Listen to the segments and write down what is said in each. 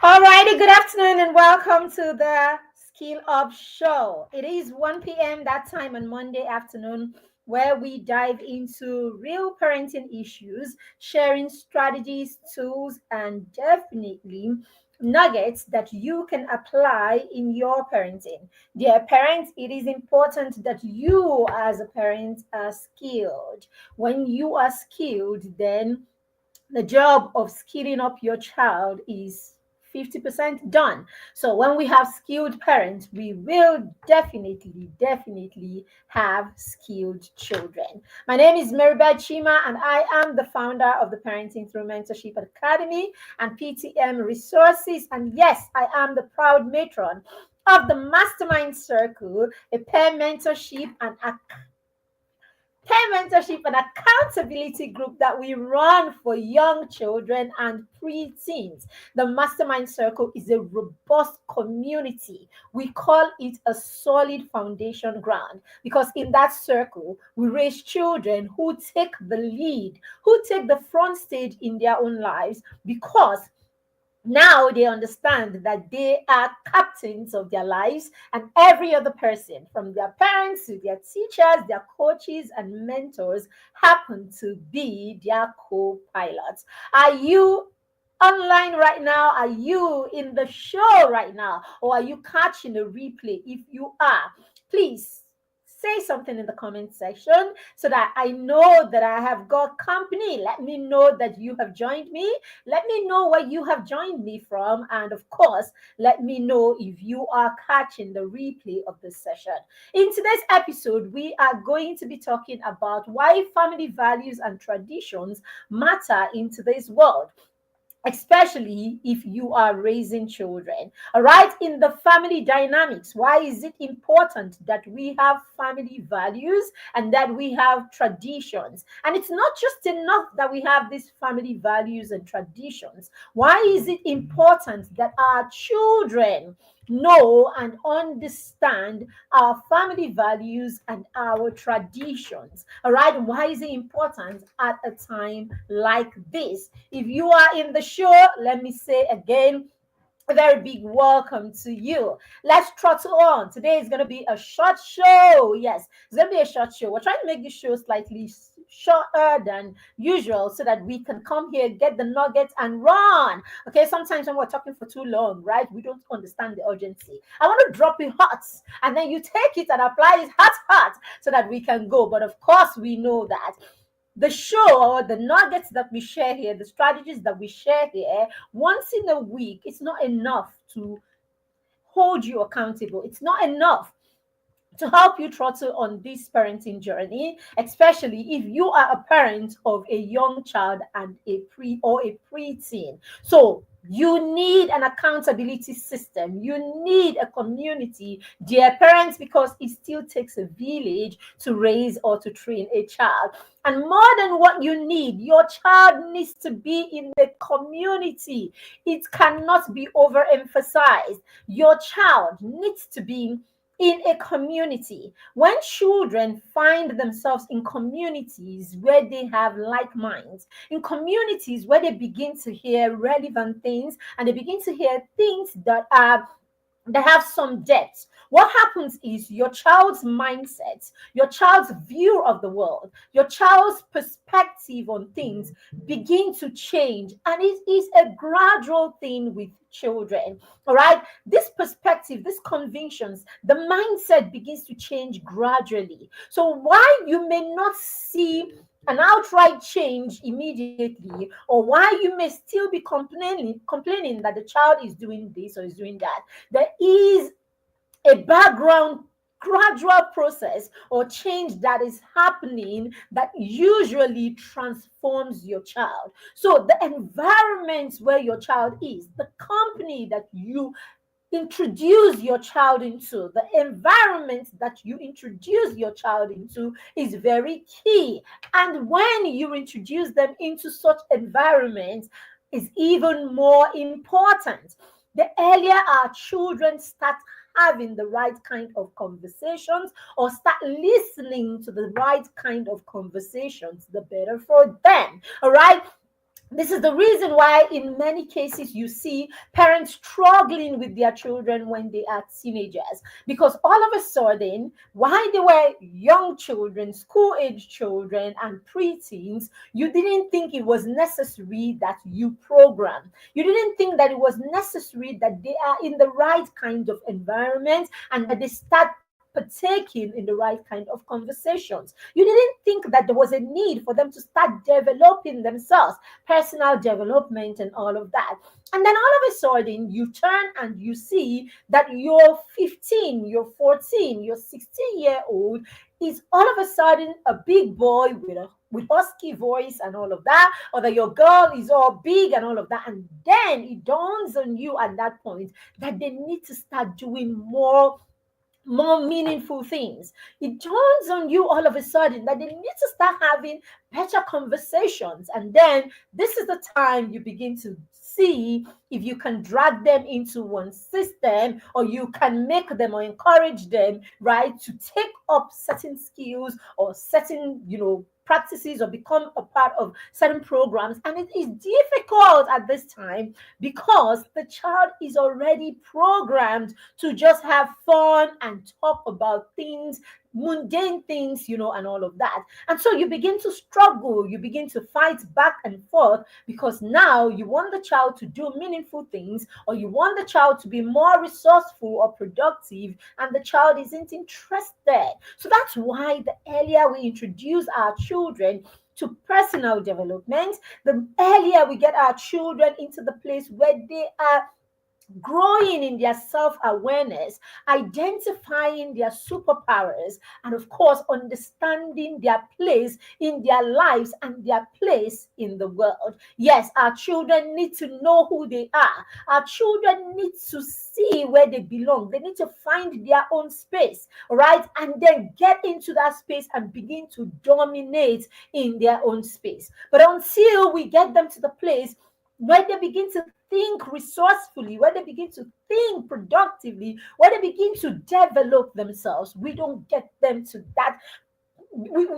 Alrighty, good afternoon and welcome to the Skill Up Show. It is 1 p.m. that time on Monday afternoon where we dive into real parenting issues, sharing strategies, tools, and definitely nuggets that you can apply in your parenting. Dear parents, it is important that you as a parent are skilled. When you are skilled, then the job of skilling up your child is 50% done. So when we have skilled parents, we will definitely have skilled children. My name is Maribel Chima, and I am the founder of the Parenting Through Mentorship Academy and PTM Resources. And yes, I am the proud matron of the Mastermind Circle, a pair mentorship and peer mentorship and accountability group that we run for young children and preteens. The Mastermind Circle is a robust community. We call it a solid foundation ground because in that circle, we raise children who take the lead, who take the front stage in their own lives because now they understand that they are captains of their lives, and every other person, from their parents to their teachers, their coaches, and mentors, happen to be their co pilots. Are you online right now? Are you in the show right now? Or are you catching a replay? If you are, please say something in the comment section so that I know that I have got company. Let me know that you have joined me. Let me know where you have joined me from. And of course, let me know if you are catching the replay of this session. In today's episode, we are going to be talking about why family values and traditions matter in today's world, especially if you are raising children. All right, in the family dynamics, why is it important that we have family values and that we have traditions? And it's not just enough that we have these family values and traditions. Why is it important that our children know and understand our family values and our traditions? All right, why is it important at a time like this? If you are in the show, let me say again, a very big welcome to you. Let's trot on. Today is going to be a short show. Yes, it's going to be a short show. We're trying to make this show slightly shorter than usual so that we can come here, get the nuggets, and run. Okay, sometimes when we're talking for too long, right, we don't understand the urgency. I want to drop it hot, and then you take it and apply it hot, so that we can go. But of course, we know that the show or the nuggets that we share here, the strategies that we share here, once in a week, it's not enough to hold you accountable. It's not enough to help you throttle on this parenting journey, especially if you are a parent of a young child and a preteen. So you need an accountability system. You need a community, dear parents, because it still takes a village to raise or to train a child. And more than what you need, your child needs to be in the community. It cannot be overemphasized. Your child needs to be in a community. When children find themselves in communities where they have like minds, in communities where they begin to hear relevant things and they begin to hear things that have some depth, what happens is your child's mindset, your child's view of the world, your child's perspective on things begin to change. And it is a gradual thing with children. All right. This perspective, these convictions, the mindset begins to change gradually. So why you may not see an outright change immediately, or why you may still be complaining that the child is doing this or is doing that, there is a background gradual process or change that is happening that usually transforms your child. So the environment where your child is, the company that you introduce your child into, the environment that you introduce your child into is very key. And when you introduce them into such environments, is even more important. The earlier our children start having the right kind of conversations or start listening to the right kind of conversations, the better for them. All right. This is the reason why in many cases you see parents struggling with their children when they are teenagers, because all of a sudden, while they were young children, school age children and preteens, you didn't think it was necessary that you program. You didn't think that it was necessary that they are in the right kind of environment and that they start partaking in the right kind of conversations. You didn't think that there was a need for them to start developing themselves, personal development and all of that. And then all of a sudden, you turn and you see that your 15, your 14, your 16-year-old is all of a sudden a big boy with husky voice and all of that, or that your girl is all big and all of that. And then it dawns on you at that point that they need to start doing more meaningful things. It dawns on you all of a sudden that they need to start having better conversations. And then this is the time you begin to see if you can drag them into one system, or you can make them or encourage them, right, to take up certain skills or certain, practices, or become a part of certain programs. And it is difficult at this time because the child is already programmed to just have fun and talk about things, mundane things, and all of that. And so you begin to struggle, you begin to fight back and forth, because now you want the child to do meaningful things, or you want the child to be more resourceful or productive, and the child isn't interested. So that's why the earlier we introduce our children to personal development, the earlier we get our children into the place where they are growing in their self awareness, identifying their superpowers, and of course, understanding their place in their lives and their place in the world. Yes, our children need to know who they are. Our children need to see where they belong. They need to find their own space, right? And then get into that space and begin to dominate in their own space. But until we get them to the place where they begin to think resourcefully, where they begin to think productively, where they begin to develop themselves, we don't get them to that.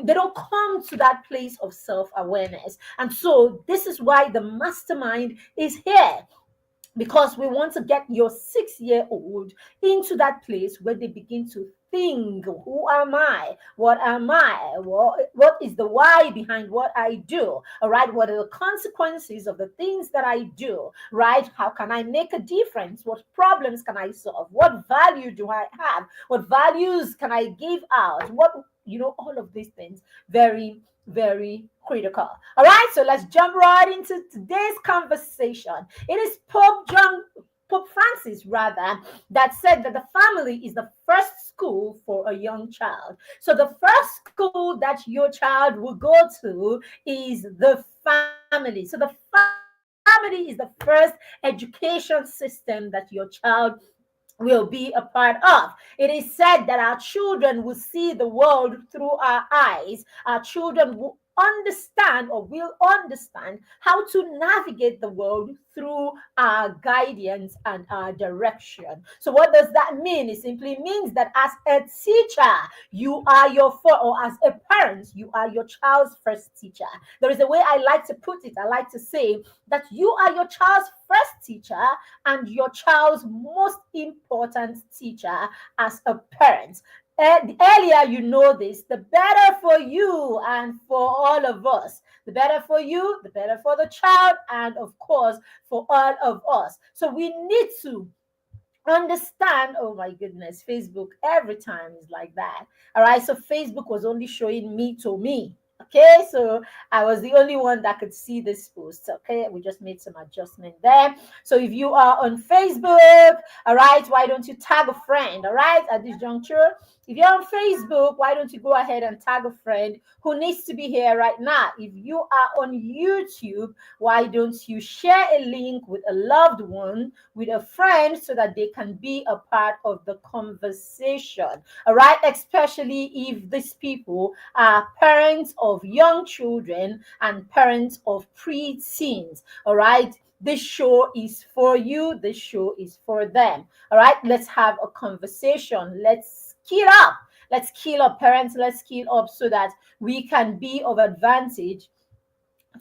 They don't come to that place of self-awareness. And so this is why the mastermind is here, because we want to get your 6-year-old into that place where they begin to think, who am I? What am I? What is the why behind what I do? All right, what are the consequences of the things that I do? Right, how can I make a difference? What problems can I solve? What value do I have? What values can I give out? What, all of these things, very, very critical. All right, so let's jump right into today's conversation. It is Pope Francis, rather, that said that the family is the first school for a young child. So the first school that your child will go to is the family. So the family is the first education system that your child will be a part of. It is said that our children will see the world through our eyes. Our children will understand how to navigate the world through our guidance and our direction. So what does that mean? It simply means that as a teacher, you are or as a parent, you are your child's first teacher. There is a way I like to put it. I like to say that you are your child's first teacher and your child's most important teacher as a parent. The earlier you know this, the better for you and for all of us. The better for you, the better for the child, and of course, for all of us. So we need to understand. Oh my goodness, Facebook every time is like that. All right, so Facebook was only showing me to me. Okay, so I was the only one that could see this post. Okay, we just made some adjustment there. So if you are on Facebook, all right, why don't you tag a friend? All right, at this juncture, if you're on Facebook, why don't you go ahead and tag a friend who needs to be here right now? If you are on YouTube, why don't you share a link with a loved one, with a friend, so that they can be a part of the conversation? All right, especially if these people are parents of young children and parents of preteens. All right, this show is for you, this show is for them. All right, let's have a conversation. Let's skill up. Let's skill up, parents. Let's skill up so that we can be of advantage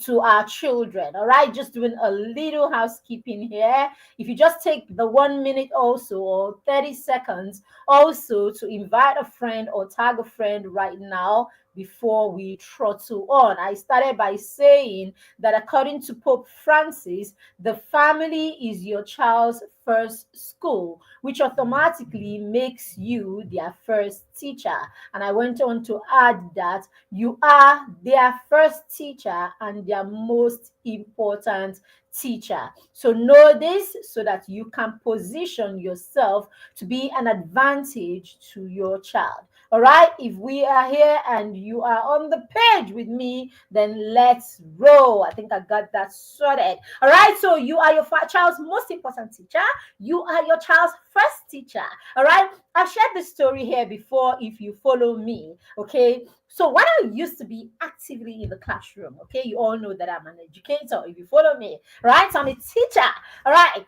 to our children. All right, just doing a little housekeeping here. If you just take the 1 minute also, or 30 seconds also, to invite a friend or tag a friend right now before we throttle on. I started by saying that according to Pope Francis, the family is your child's first school, which automatically makes you their first teacher. And I went on to add that you are their first teacher and their most important teacher. So know this so that you can position yourself to be an advantage to your child. All right, if we are here and you are on the page with me, then let's roll. I think I got that sorted. All right, so you are your child's most important teacher. You are your child's first teacher. All right, I've shared this story here before if you follow me. Okay, so when I used to be actively in the classroom, okay, you all know that I'm an educator if you follow me, right? So I'm a teacher. All right,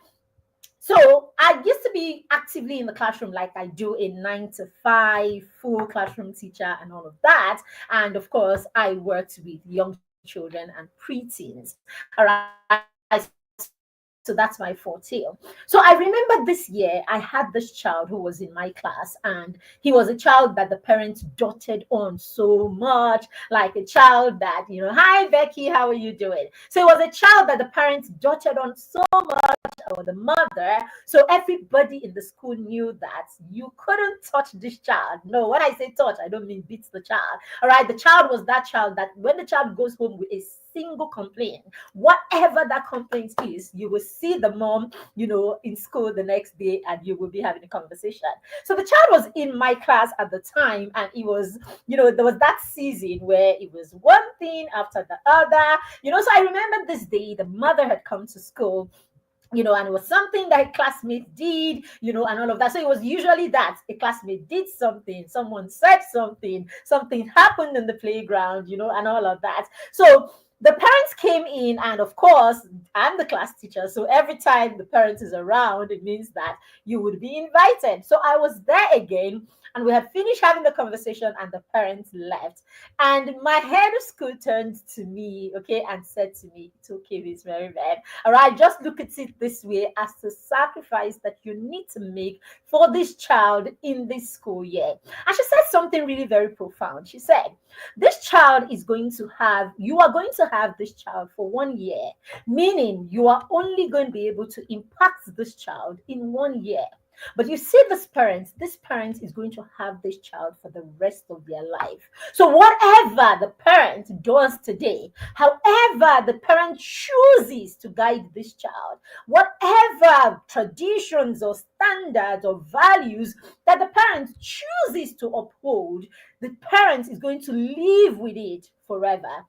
so I used to be actively in the classroom like I do a 9 to 5 full classroom teacher and all of that. And of course, I worked with young children and preteens. All right. So that's my forte. So I remember this year I had this child who was in my class, and he was a child that the parents dotted on so much, like a child that, hi Becky, how are you doing? So it was a child that the parents dotted on so much, or the mother. So everybody in the school knew that you couldn't touch this child. No, when I say touch, I don't mean beat the child. All right, the child was that child that when the child goes home with a single complaint, whatever that complaint is, you will see the mom, in school the next day, and you will be having a conversation. So the child was in my class at the time, and it was, there was that season where it was one thing after the other. So I remember this day the mother had come to school, and it was something that a classmate did, and all of that. So it was usually that a classmate did something, someone said something, something happened in the playground, and all of that. So the parents came in, and of course, I'm the class teacher. So every time the parent is around, it means that you would be invited. So I was there again, and we had finished having the conversation, and the parents left. And my head of school turned to me, okay, and said to me, "It's okay, Miss Mary Van. All right, just look at it this way, as the sacrifice that you need to make for this child in this school year." And she said something really very profound. She said, "This child is going to have, you are going to have this child for 1 year, meaning you are only going to be able to impact this child in 1 year. But you see, this parent is going to have this child for the rest of their life. So whatever the parent does today, however the parent chooses to guide this child, whatever traditions or standards or values that the parent chooses to uphold, the parent is going to live with it forever.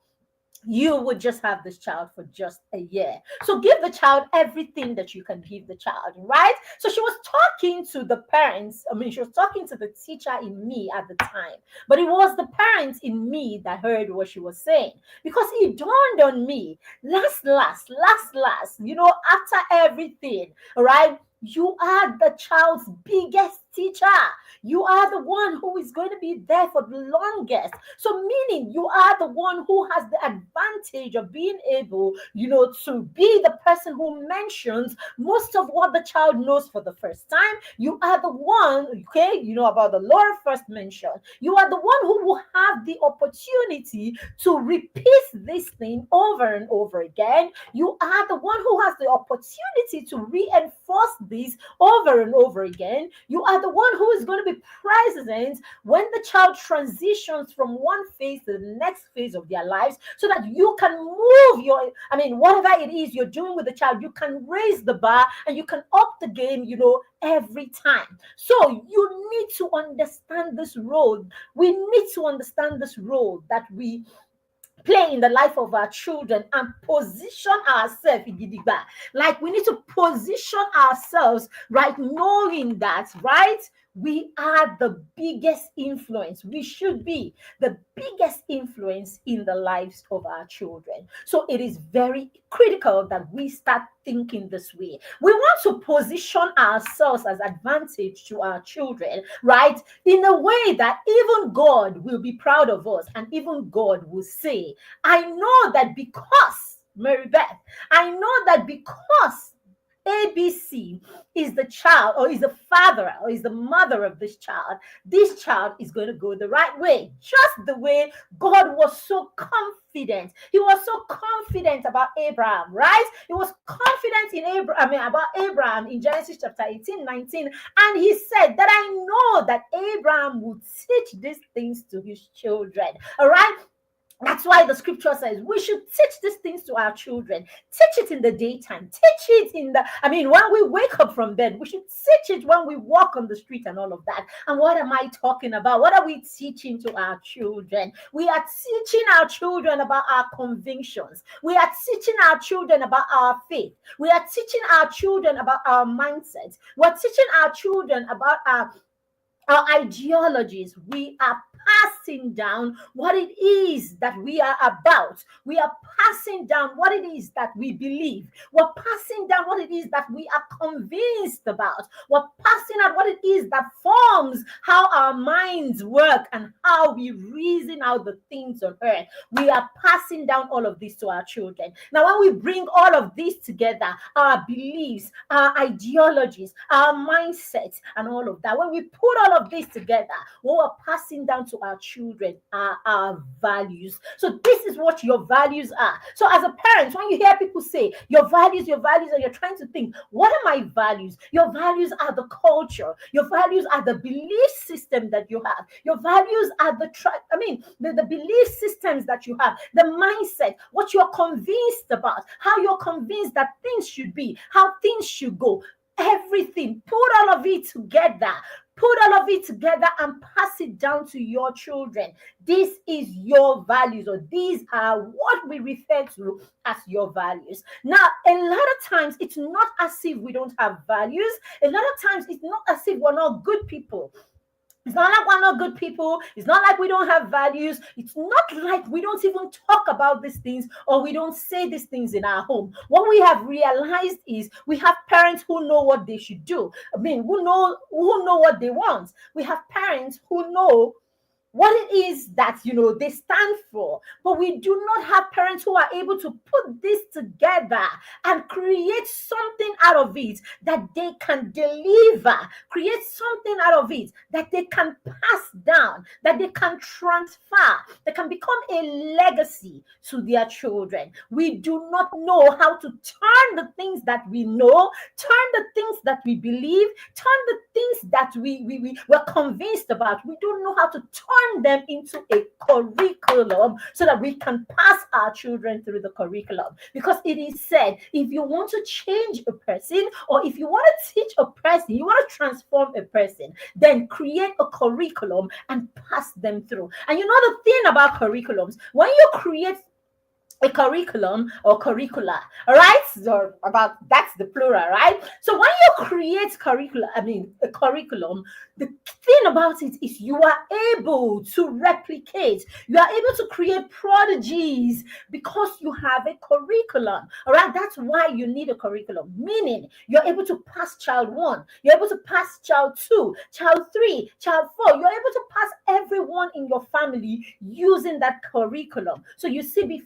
You would just have this child for just a year. So give the child everything that you can give the child, right?" So she was talking to the parents. I mean, she was talking to the teacher in me at the time, but it was the parents in me that heard what she was saying, because it dawned on me, last, after everything, right? You are the child's biggest teacher. You are the one who is going to be there for the longest. So, meaning you are the one who has the advantage of being able, to be the person who mentions most of what the child knows for the first time. You are the one, okay, about the Lord first mention. You are the one who will have the opportunity to repeat this thing over and over again. You are the one who has the opportunity to reinforce this over and over again. You are the one who is going to be present when the child transitions from one phase to the next phase of their lives, so that you can move whatever it is you're doing with the child, you can raise the bar and you can up the game, every time. So you need to understand this role. We need to understand this role that we play in the life of our children, and position ourselves in Gidigba. Like, we need to position ourselves, right, knowing that, right, we are the biggest influence. We should be the biggest influence in the lives of our children. So it is very critical that we start thinking this way. We want to position ourselves as advantage to our children, right? In a way that even God will be proud of us, and even God will say, I know that because, Mary Beth, I know that because ABC is the child, or is the father, or is the mother of this child is going to go the right way. Just the way God was so confident. He was so confident about Abraham, right? He was confident in Abraham, about Abraham in Genesis chapter 18, 19. And he said that I know that Abraham would teach these things to his children. All right. That's why the scripture says we should teach these things to our children. Teach it in the daytime. Teach it when we wake up from bed, we should teach it when we walk on the street and all of that. And what am I talking about? What are we teaching to our children? We are teaching our children about our convictions. We are teaching our children about our faith. We are teaching our children about our mindsets. We're teaching our children about our ideologies. We are passing down what it is that we are about. We are passing down what it is that we believe. We're passing down what it is that we are convinced about. We're passing out what it is that forms how our minds work and how we reason out the things on earth. We are passing down all of this to our children. Now, when we bring all of this together, our beliefs, our ideologies, our mindsets, and all of that, when we put all of this together, what we're passing down to our children are our values. So this is what your values are. So as a parent, when you hear people say your values, and you're trying to think, what are my values? Your values are the culture. Your values are the belief system that you have. Your values are the belief systems that you have, the mindset, what you're convinced about, how you're convinced that things should be, how things should go. Everything, put all of it together. Put all of it together and pass it down to your children. This is your values, or these are what we refer to as your values. Now, a lot of times it's not as if we don't have values. A lot of times it's not as if we're not good people. It's not like we're not good people. It's not like we don't have values. It's not like we don't even talk about these things, or we don't say these things in our home. What we have realized is we have parents who know what they should do. Who know what they want. We have parents who know what it is that they stand for, but we do not have parents who are able to put this together and create something out of it that they can deliver, create something out of it that they can pass down, that they can transfer, that can become a legacy to their children. We do not know how to turn the things that we know, turn the things that we believe, turn the things that we're convinced about. We don't know how to turn them into a curriculum so that we can pass our children through the curriculum. Because it is said, if you want to change a person, or if you want to teach a person, you want to transform a person, then create a curriculum and pass them through. And the thing about curriculums, when you create a curriculum or curricula, all right? So that's the plural, right? So when you create a curriculum, the thing about it is you are able to replicate, you are able to create prodigies because you have a curriculum, all right? That's why you need a curriculum, meaning you're able to pass child 1, you're able to pass child 2, child 3, child 4, you're able to pass everyone in your family using that curriculum. So you see,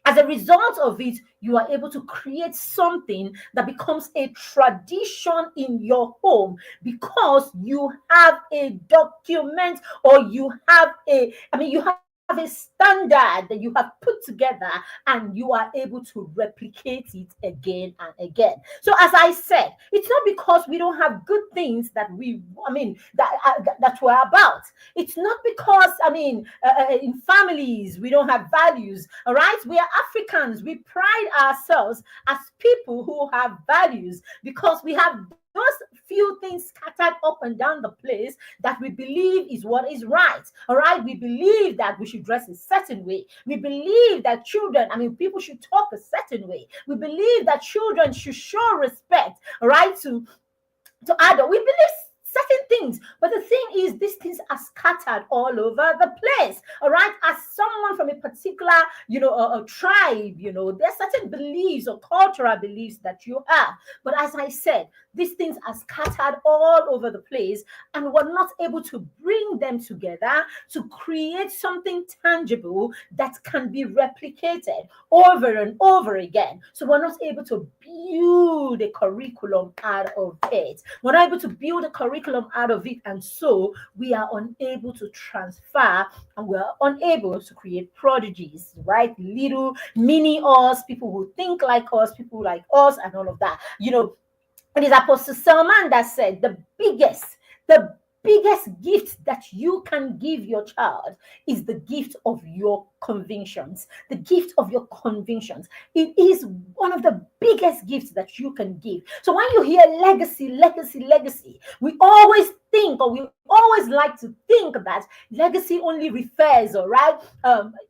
as a result of it, you are able to create something that becomes a tradition in your home because you have a document, or you have a standard that you have put together, and you are able to replicate it again and again. So as I said, it's not because we don't have good things that that we're about. It's not because in families we don't have values. All right, we are Africans. We pride ourselves as people who have values because we have those few things scattered up and down the place that we believe is what is right. All right, we believe that we should dress a certain way. We believe that people should talk a certain way. We believe that children should show respect, all right, to adults. We believe certain things. But the thing is, these things are scattered all over the place. All right. As someone from a particular, a tribe, there's certain beliefs or cultural beliefs that you have. But as I said, these things are scattered all over the place, and we're not able to bring them together to create something tangible that can be replicated over and over again. So we're not able to build a curriculum out of it. We're not able to build a curriculum out of it, and so we are unable to transfer, and we're unable to create prodigies, right? Little mini us, people who think like us, people like us, and all of that. It is Apostle Selman that said the biggest gift that you can give your child is the gift of your convictions. The gift of your convictions. It is one of the biggest gifts that you can give. So when you hear legacy, legacy, legacy, we always think, or we always like to think that legacy only refers, all right,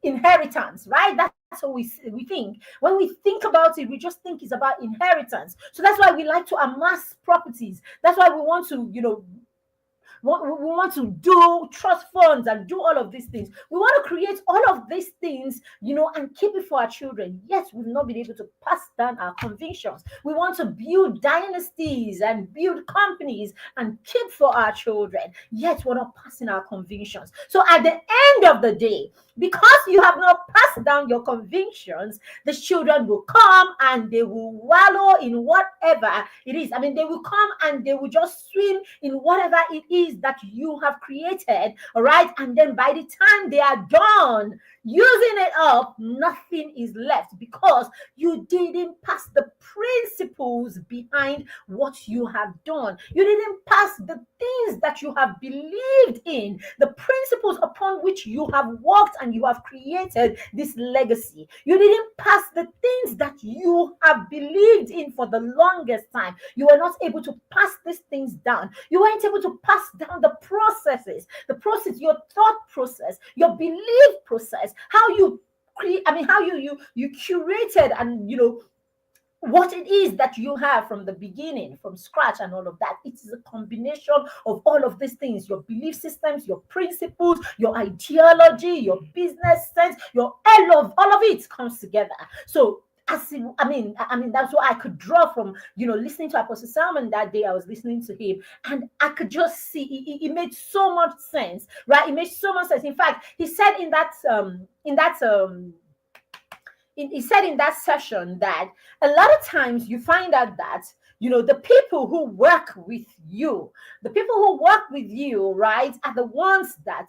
inheritance, right? That's what we think. When we think about it, we just think it's about inheritance. So that's why we like to amass properties. That's why we want to, we want to do trust funds and do all of these things. We want to create all of these things, and keep it for our children. Yet we've not been able to pass down our convictions. We want to build dynasties and build companies and keep for our children. Yet we're not passing our convictions. So at the end of the day, because you have not passed down your convictions, the children will come and they will wallow in whatever it is. I mean, they will come and they will just swim in whatever it is that you have created, all right? And then by the time they are done using it up, nothing is left because you didn't pass the principles behind what you have done. You didn't pass the things that you have believed in, the principles upon which you have walked and you have created this legacy. You didn't pass the things that you have believed in for the longest time. You were not able to pass these things down. You weren't able to pass down the processes, your thought process, your belief process, how you create, how you curated and what it is that you have from the beginning, from scratch, and all of that. It is a combination of all of these things: your belief systems, your principles, your ideology, your business sense, all of it comes together. So that's what I could draw from, listening to Apostle Salmon that day. I was listening to him and I could just see it made so much sense, right? It made so much sense. In fact, he said he said in that session that a lot of times you find out that the people who work with you, right, are the ones that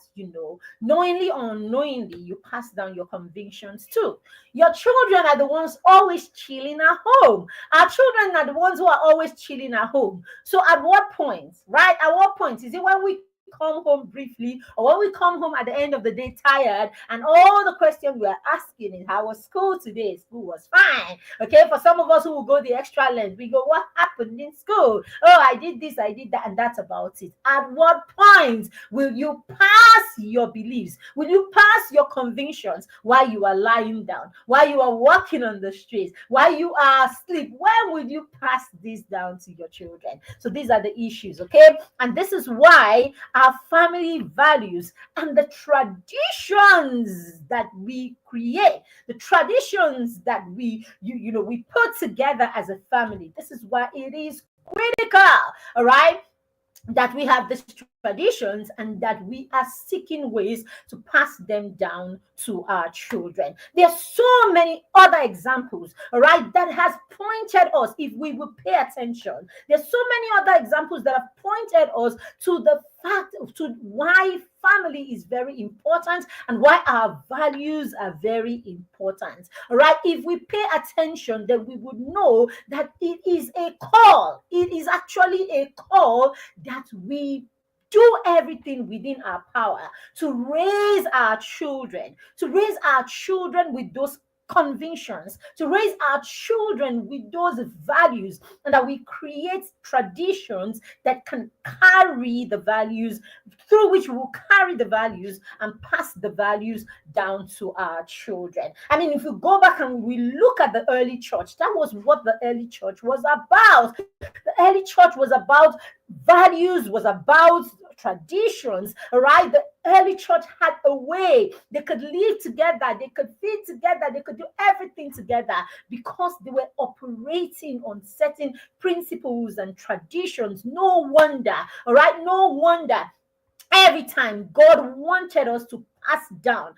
knowingly or unknowingly you pass down your convictions to. Your children are the ones always chilling at home. Our children are the ones who are always chilling at home. So at what point, right? At what point is it when we come home briefly, or when we come home at the end of the day tired, and all the questions we're asking is, how was school today? School was fine. Okay, for some of us who will go the extra length, we go, what happened in school? Oh, I did this, I did that, and that's about it. At what point will you pass your beliefs? Will you pass your convictions while you are lying down, while you are walking on the streets, while you are asleep? When will you pass this down to your children? So these are the issues, okay? And this is why our family values and the traditions that we create, the traditions that we put together as a family. This is why it is critical, all right, that we have these traditions and that we are seeking ways to pass them down to our children. There are so many other examples, all right, that has pointed us, if we will pay attention. There's so many other examples that have pointed us to the fact to why family is very important and why our values are very important. All right, if we pay attention, then we would know that it is a call. It is actually a call that we do everything within our power to raise our children with those convictions, to raise our children with those values, and that we create traditions that can carry the values, through which we will carry the values and pass the values down to our children. I mean, if we go back and we look at the early church, that was what the early church was about. The early church was about values, was about traditions, right? The early church had a way they could live together, they could feed together, they could do everything together because they were operating on certain principles and traditions. No wonder, all right? No wonder every time God wanted us to pass down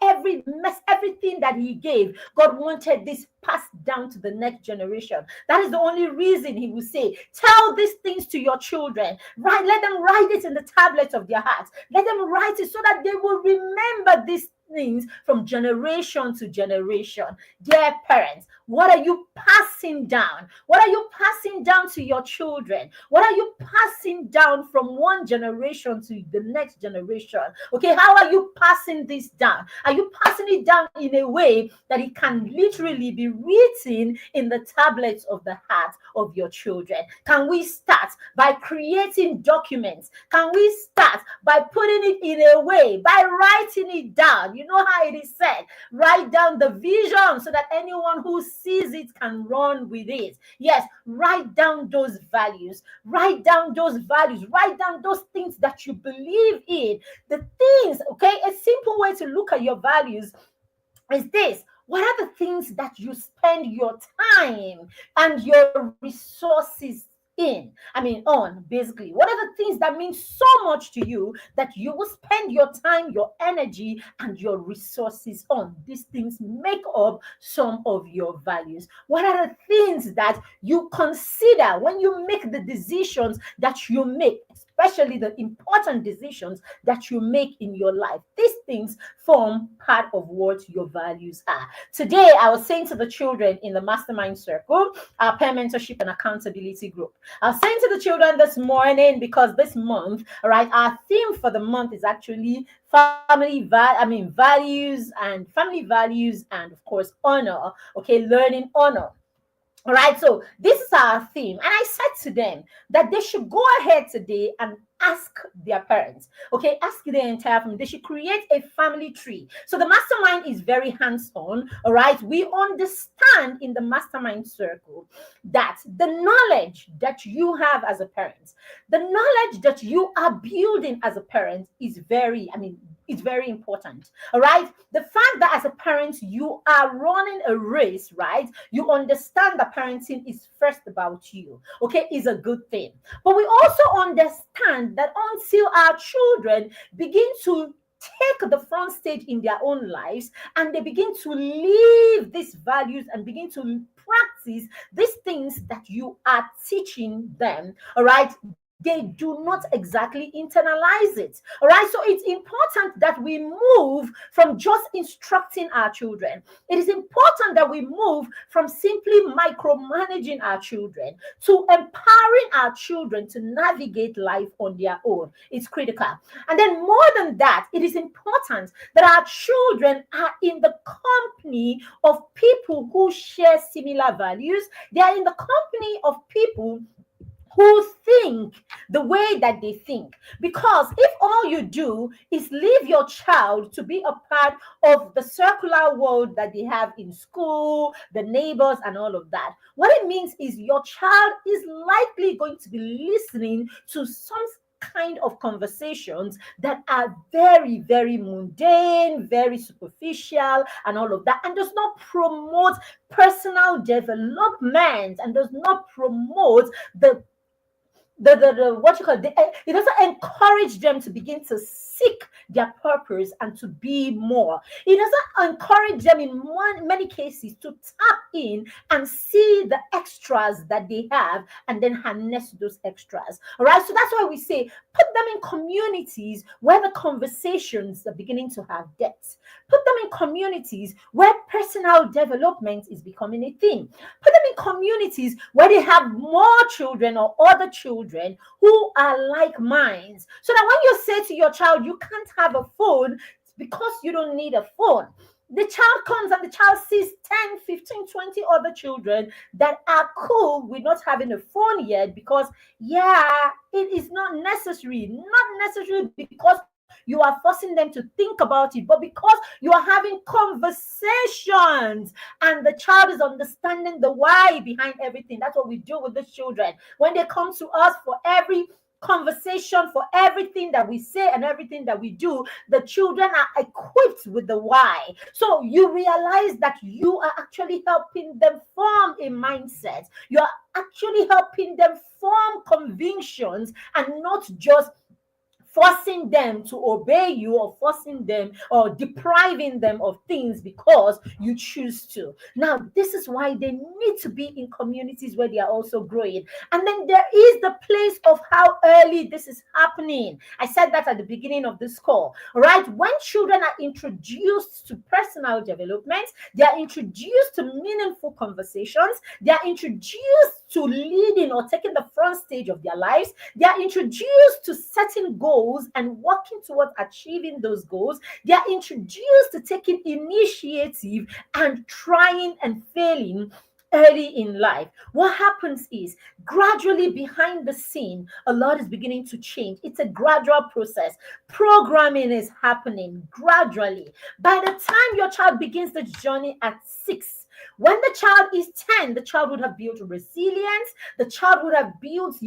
every mess, everything that He gave. God wanted this passed down to the next generation. That is the only reason He will say, tell these things to your children, right? Let them write it in the tablets of their hearts. Let them write it so that they will remember these things from generation to generation. Dear parents, what are you passing down? What are you passing down to your children? What are you passing down from one generation to the next generation? Okay, how are you passing this down? Are you passing it down in a way that it can literally be written in the tablets of the heart of your children? Can we start by creating documents? Can we start by putting it in a way, by writing it down? You know how it is said, write down the vision so that anyone who sees it can run with it. Yes, write down those values. Write down those values. Write down those things that you believe in. The things, okay? A simple way to look at your values is this. What are the things that you spend your time and your resources on, basically? What are the things that mean so much to you that you will spend your time, your energy, and your resources on? These things make up some of your values. What are the things that you consider when you make the decisions that you make, especially the important decisions that you make in your life? These things form part of what your values are. Today, I was saying to the children in the mastermind circle, our peer mentorship and accountability group, I was saying to the children this morning, because this month, all right, our theme for the month is actually values and family values, and of course, honor. Okay, learning honor. All right, so this is our theme. And I said to them that they should go ahead today and ask their parents, okay, ask their entire family. They should create a family tree. So the mastermind is very hands-on, all right? We understand in the mastermind circle that the knowledge that you have as a parent, the knowledge that you are building as a parent is it's very important. All right. The fact that as a parent, you are running a race, right? You understand that parenting is first about you, okay, is a good thing. But we also understand that until our children begin to take the front stage in their own lives and they begin to live these values and begin to practice these things that you are teaching them, all right, they do not exactly internalize it. All right. So it's important that we move from just instructing our children. It is important that we move from simply micromanaging our children to empowering our children to navigate life on their own. It's critical. And then, more than that, it is important that our children are in the company of people who share similar values. They are in the company of people who think the way that they think. Because if all you do is leave your child to be a part of the circular world that they have in school, the neighbors, and all of that, what it means is your child is likely going to be listening to some kind of conversations that are very, very mundane, very superficial, and all of that, and does not promote personal development and does not promote the what you call it doesn't encourage them to begin to seek their purpose and to be more. It doesn't encourage them in many cases to tap in and see the extras that they have and then harness those extras. All right, so that's why we say put them in communities where the conversations are beginning to have depth. Put them in communities where personal development is becoming a thing. Put them in communities where they have more children or other children who are like minds. So that when you say to your child, you can't have a phone because you don't need a phone, The child comes and the child sees 10, 15, 20 other children that are cool with not having a phone yet because, yeah, it is not necessary. Not necessarily because you are forcing them to think about it, but because you are having conversations and the child is understanding the why behind everything. That's what we do with the children. When they come to us for every conversation, for everything that we say and everything that we do, the children are equipped with the why. So you realize that you are actually helping them form a mindset. You are actually helping them form convictions and not just forcing them to obey you or forcing them or depriving them of things because you choose to. Now, this is why they need to be in communities where they are also growing. And then there is the place of how early this is happening. I said that at the beginning of this call, right? When children are introduced to personal development, they are introduced to meaningful conversations, they are introduced to leading or taking the front stage of their lives, they are introduced to setting goals and working towards achieving those goals. They are introduced to taking initiative and trying and failing early in life. What happens is gradually behind the scene, a lot is beginning to change. It's a gradual process. Programming is happening gradually. By the time your child begins the journey at 6, when the child is 10, the child would have built resilience, the child would have built,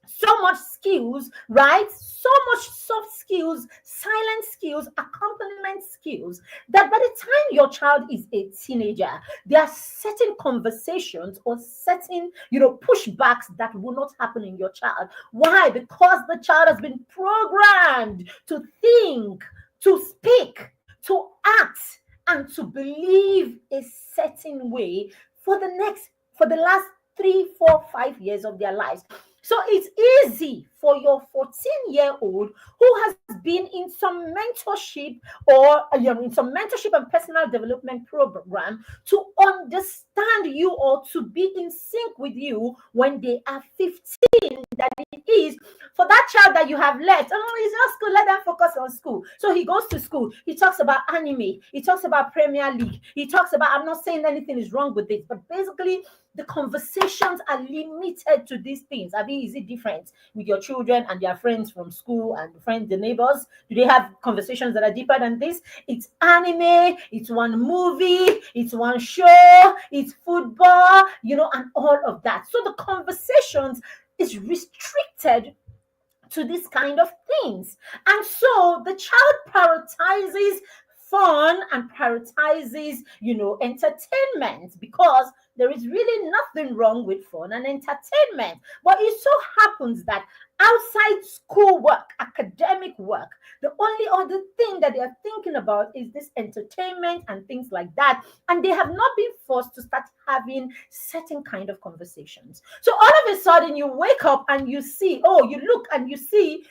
so much skills, right? So much soft skills, silent skills, accompaniment skills that by the time your child is a teenager, there are certain conversations or certain, pushbacks that will not happen in your child. Why? Because the child has been programmed to think, to speak, to act, and to believe a certain way for the last 3, 4, 5 years of their lives. So it's easy for your 14-year-old who has been in some mentorship or in some mentorship and personal development program to understand you or to be in sync with you when they are 15, that it is for that child that you have left. Oh, it's not school, let them focus on school. So he goes to school, he talks about anime, he talks about Premier League, he talks about, I'm not saying anything is wrong with this, but basically the conversations are limited to these things. I mean, is it different with your children and their friends from school and the neighbors? Do they have conversations that are deeper than this? It's anime, it's one movie, it's one show, it's football, and all of that. So the conversations is restricted to this kind of things. And so the child prioritizes fun and prioritizes, entertainment, because there is really nothing wrong with fun and entertainment. But it so happens that outside school work, academic work, the only other thing that they are thinking about is this entertainment and things like that. And they have not been forced to start having certain kind of conversations. So all of a sudden you wake up and you see, you look and you see,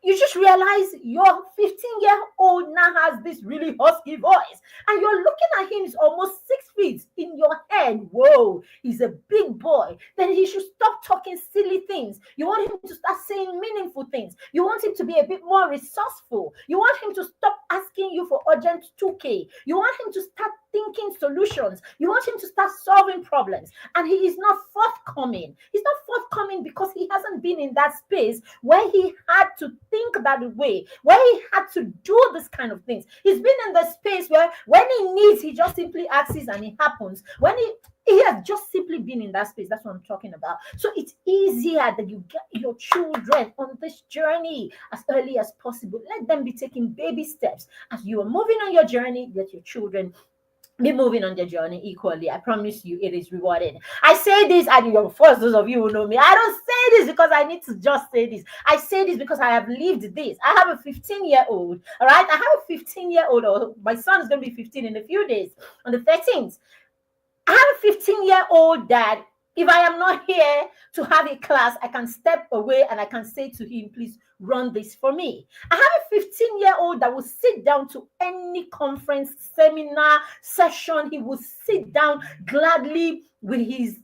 you just realize your 15-year-old now has this really husky voice, and you're looking at him, he's almost 6 feet. In your head, whoa, he's a big boy. Then he should stop talking silly things. You want him to start saying meaningful things. You want him to be a bit more resourceful. You want him to stop asking you for urgent 2K. You want him to start thinking solutions. You want him to start solving problems. And he is not forthcoming. He's not forthcoming because he hasn't been in that space where he had to think that way, where he had to do this kind of things. He's been in the space where when he needs, he just simply asks and it happens. When he has just simply been in that space. That's what I'm talking about. So it's easier that you get your children on this journey as early as possible. Let them be taking baby steps. As you are moving on your journey, let your children be moving on their journey equally. I promise you, it is rewarding. I say this, and of course, those of you who know me, I don't say this because I need to just say this. I say this because I have lived this. I have a 15-year-old, all right? I have a 15-year-old, or my son is going to be 15 in a few days, on the 13th. I have a 15-year-old that if I am not here to have a class, I can step away and I can say to him, please run this for me. I have a 15-year-old that will sit down to any conference, seminar, session. He will sit down gladly with his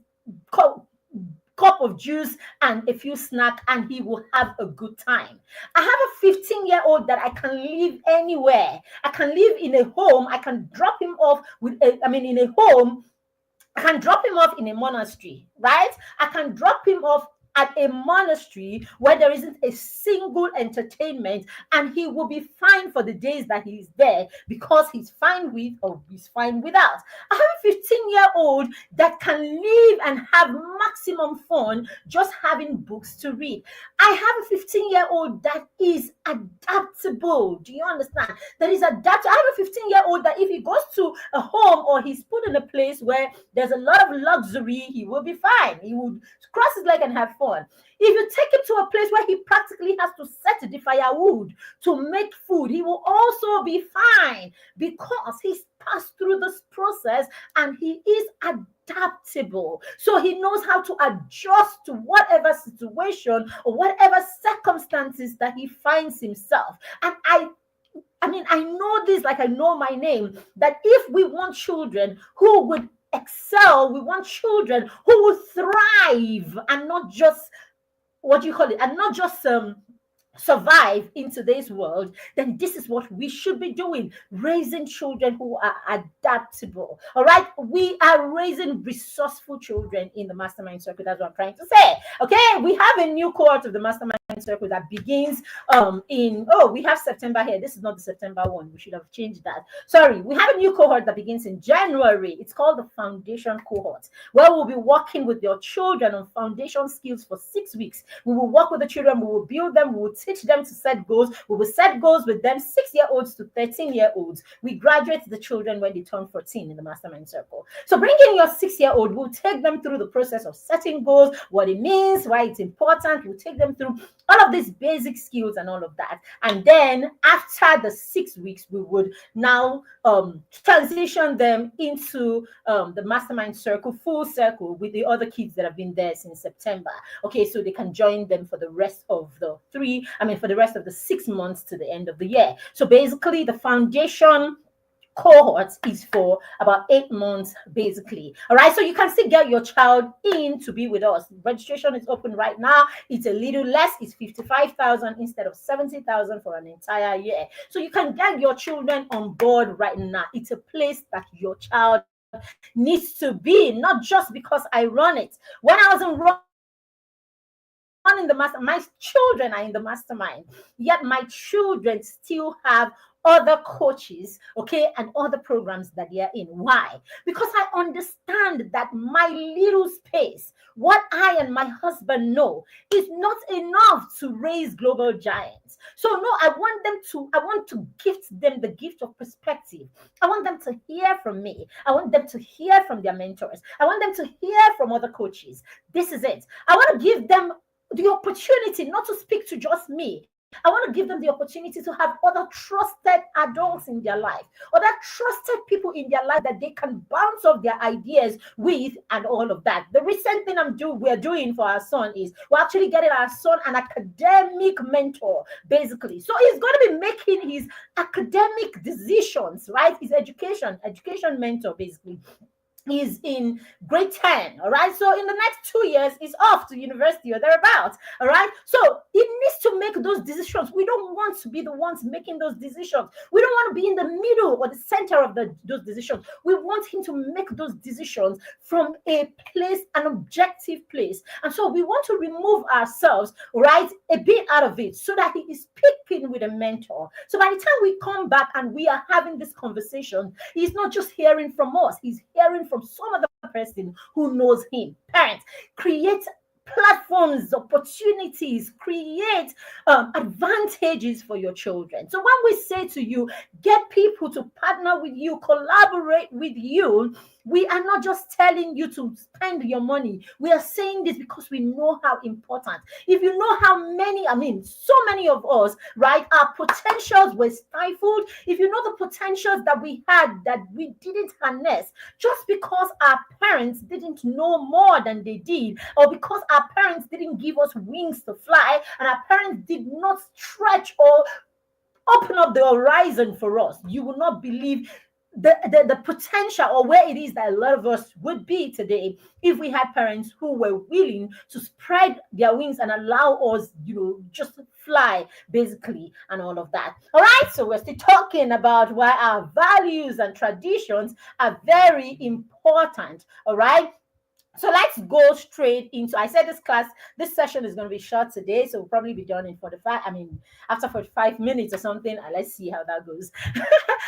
cup of juice and a few snacks, and he will have a good time. I have a 15-year-old that I can live anywhere. I can live in a home. I can drop him off in a home. I can drop him off in a monastery, right? I can drop him off at a monastery where there isn't a single entertainment, and he will be fine for the days that he's there because he's fine with or he's fine without. I have a 15-year-old that can live and have maximum fun just having books to read. I have a 15-year-old that is adaptable. Do you understand? That is adaptable. I have a 15-year-old that if he goes to a home or he's put in a place where there's a lot of luxury, he will be fine. He would cross his leg and have fun. If you take him to a place where he practically has to set the firewood to make food, he will also be fine because he's passed through this process and he is adaptable. So he knows how to adjust to whatever situation or whatever circumstances that he finds himself. And I know this like I know my name, that if we want children who would excel, we want children who will thrive and not just and not just survive in today's world, then this is what we should be doing: raising children who are adaptable. All right, we are raising resourceful children in the mastermind circle. That's what I'm trying to say. Okay, we have a new cohort of the mastermind circle that begins we have September here. This is not the September one. We should have changed that. Sorry, we have a new cohort that begins in January. It's called the foundation cohort, where we'll be working with your children on foundation skills for 6 weeks. We will work with the children, we will build them, we will teach them to set goals. We will set goals with them, 6-year-olds to 13-year-olds. We graduate the children when they turn 14 in the mastermind circle. So bring in your 6-year-old. We'll take them through the process of setting goals, what it means, why it's important. We'll take them through all of these basic skills and all of that. And then after the 6 weeks, we would now transition them into the mastermind circle, full circle, with the other kids that have been there since September. Okay, so they can join them for the rest of the rest of the 6 months to the end of the year. So basically, the foundation cohort is for about 8 months, basically. All right, so you can still get your child in to be with us. Registration is open right now. It's a little less. It's 55,000 instead of 70,000 for an entire year. So you can get your children on board right now. It's a place that your child needs to be, not just because I run it. When I was in the master, my children are in the mastermind, yet my children still have other coaches, okay, and other programs that they are in. Why? Because I understand that my little space, what I and my husband know, is not enough to raise global giants. So no, I want to gift them the gift of perspective. I want them to hear from me. I want them to hear from their mentors. I want them to hear from other coaches. This is it. I want to give them the opportunity not to speak to just me. I want to give them the opportunity to have other trusted adults in their life, other trusted people in their life that they can bounce off their ideas with, and all of that. The recent thing we're doing for our son is we're actually getting our son an academic mentor, basically. So he's going to be making his academic decisions, right? His education mentor, basically. He's in grade 10, all right? So in the next 2 years, he's off to university or thereabouts, all right? So he needs to make those decisions. We don't want to be the ones making those decisions. We don't want to be in the middle or the center of those decisions. We want him to make those decisions from an objective place. And so we want to remove ourselves, right, a bit out of it so that he is speaking with a mentor. So by the time we come back and we are having this conversation, he's not just hearing from us, he's hearing from some other person who knows him. Parents, create platforms, opportunities, create advantages for your children. So when we say to you, get people to partner with you, collaborate with you, we are not just telling you to spend your money. We are saying this because we know how important. If you know how so many of us, right, our potentials were stifled. If you know the potentials that we had that we didn't harness, just because our parents didn't know more than they did, or because our parents didn't give us wings to fly, and our parents did not stretch or open up the horizon for us, you will not believe the potential, or where it is that a lot of us would be today if we had parents who were willing to spread their wings and allow us, just fly basically, and all of that. All right, so we're still talking about why our values and traditions are very important. All right, so let's go straight into. I said this session is going to be short today, so we'll probably be done in 45. I mean, after 45 minutes or something. Let's see how that goes.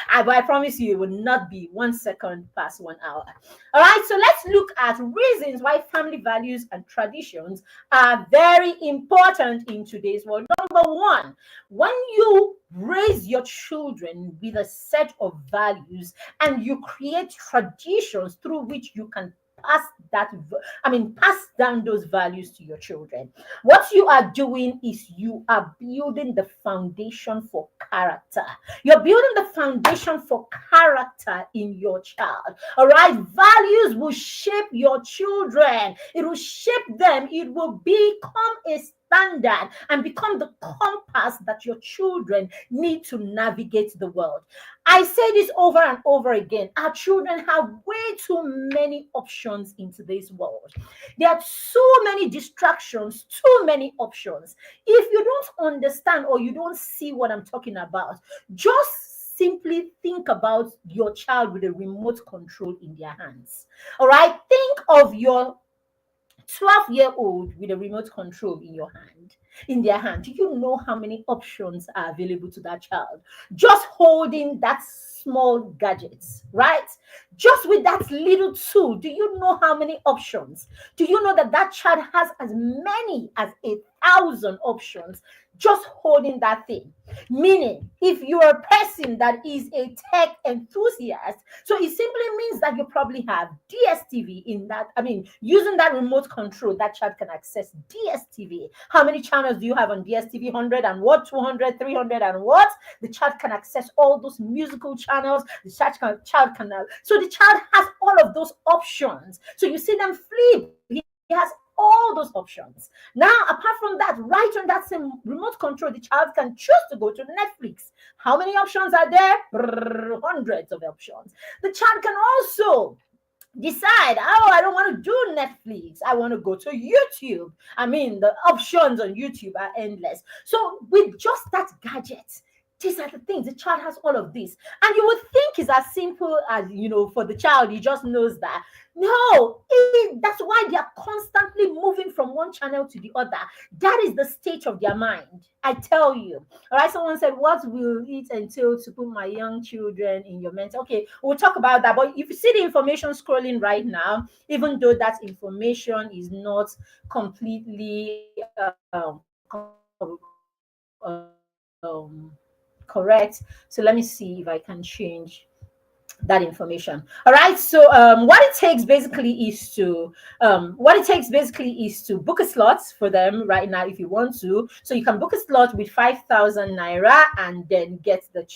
But I promise you, it will not be 1 second past 1 hour. All right, so let's look at reasons why family values and traditions are very important in today's world. Number one, when you raise your children with a set of values and you create traditions through which you can pass pass down those values to your children, what you are doing is you are building the foundation for character. You're building the foundation for character in your child. All right, values will shape your children. It will shape them. It will become a standard and become the compass that your children need to navigate the world. I say this over and over again. Our children have way too many options in today's world. There are so many distractions, too many options. If you don't understand or you don't see what I'm talking about, just simply think about your child with a remote control in their hands. All right, think of your 12-year-old with a remote control in their hand. Do you know how many options are available to that child? Just holding that small gadgets, right? Just with that little tool, do you know how many options? Do you know that that child has as many as 1,000 options just holding that thing? Meaning, if you're a person that is a tech enthusiast, so it simply means that you probably have DSTV in that. Using that remote control, that child can access DSTV. How many channels do you have on DSTV? 100 and what? 200, 300 and what? The child can access all those musical channels. The child can. So the child has all of those options. So you see them flip. He has all those options. Now, apart from that, right on that same remote control, the child can choose to go to Netflix. How many options are there? Hundreds of options. The child can also decide, oh, I don't want to do Netflix. I want to go to YouTube. The options on YouTube are endless. So with just that gadget, these are the things. The child has all of this. And you would think it's as simple as, for the child, he just knows that. No, that's why they are constantly moving from one channel to the other. That is the state of their mind. I tell you. All right, someone said, what will it entail to put my young children in your mentor? Okay, we'll talk about that. But if you see the information scrolling right now, even though that information is not completely correct. So let me see if I can change that information. All right, so what it takes basically is to book a slot for them right now if you want to. So you can book a slot with 5,000 naira and then get the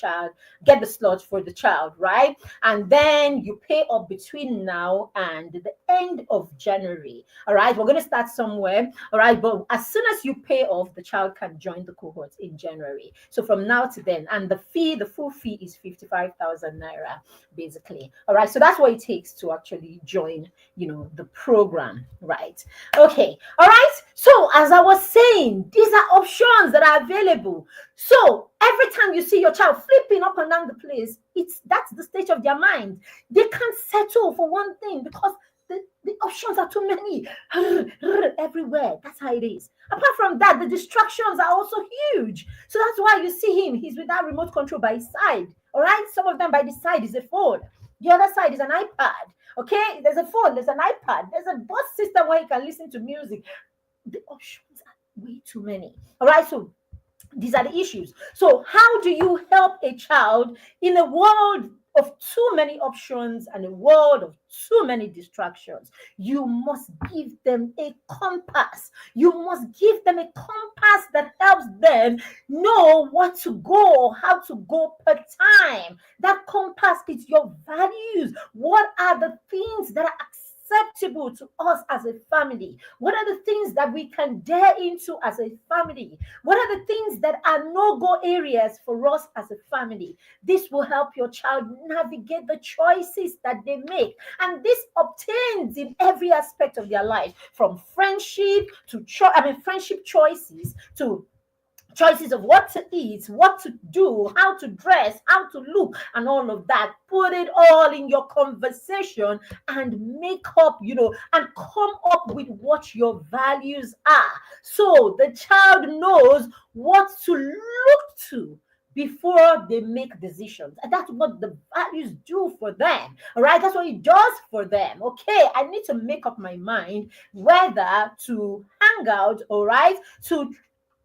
slot for the child, right? And then you pay up between now and the end of January. All right, we're going to start somewhere. All right, but as soon as you pay off, the child can join the cohort in January. So from now to then, and the full fee is 55,000 naira. Basically. All right, so that's what it takes to actually join the program, right? Okay, all right, so as I was saying, these are options that are available. So every time you see your child flipping up and down the place, that's the state of their mind. They can't settle for one thing because the options are too many everywhere. That's how it is. Apart from that, the distractions are also huge. So that's why you see him. He's with that remote control by his side. All right. Some of them by the side is a phone. The other side is an iPad. Okay. There's a phone. There's an iPad. There's a bus system where you can listen to music. The options are way too many. All right. So these are the issues. So how do you help a child in a world of too many options and a world of too many distractions? You must give them a compass. You must give them a compass that helps them know what to go, how to go per time. That compass is your values. What are the things that are acceptable to us as a family? What are the things that we can dare into as a family? What are the things that are no-go areas for us as a family? This will help your child navigate the choices that they make. And this obtains in every aspect of their life, from friendship to friendship choices to choices of what to eat, what to do, how to dress, how to look, and all of that. Put it all in your conversation and make up, and come up with what your values are. So the child knows what to look to before they make decisions. And that's what the values do for them. All right, that's what it does for them. Okay, I need to make up my mind whether to hang out, all right, to